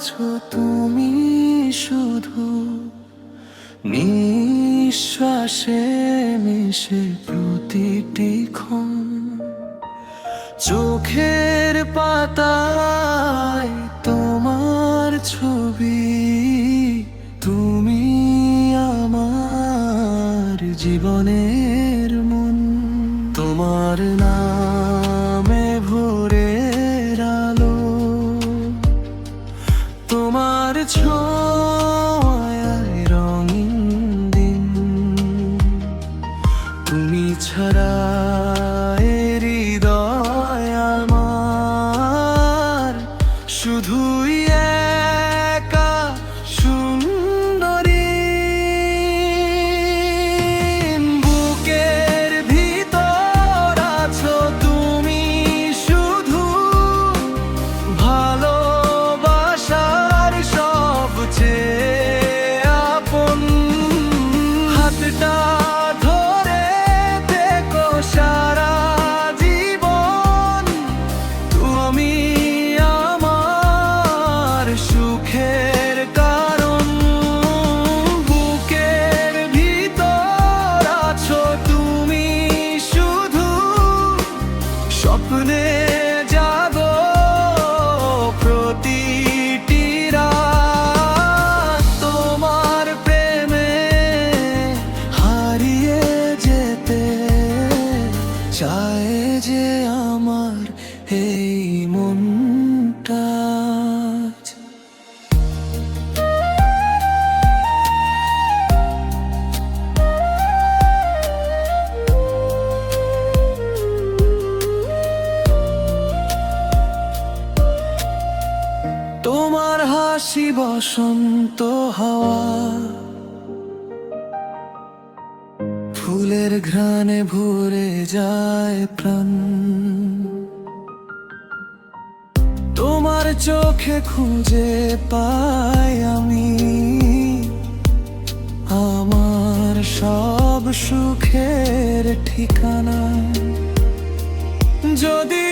আছো তুমি শুধু নিঃশ্বাসে মিশে প্রতিটি ক্ষণ। চোখের পাতায় তোমার ছবি, তুমি আমার জীবনের মন। তোমার নামে ভোরের আলো, তোমার ছোঁয়ায় রঙিন দিন। তুমি ছাড়া এ হৃদয় আমার শুধুই একা সুন্দরী। বুকের ভিতর আছো তুমি শুধু, ভালোবাসার সবচেয়ে আপন। হাতটা ধরে থেকো সারা জীবন, তুমি আমার সুখের কারণ। বুকের ভিতর আছো তুমি শুধু, স্বপ্নে জাগো প্রতিটি রাত। তোমার প্রেমে হারিয়ে যেতে চায় যে আমার এই মনটা। তোমার হাসি বসন্ত হাওয়া, ফুলের ঘ্রাণে ভরে যায় প্রাণ। তোমার চোখে খুঁজে পাই আমি আমার সব সুখের ঠিকানা। যদি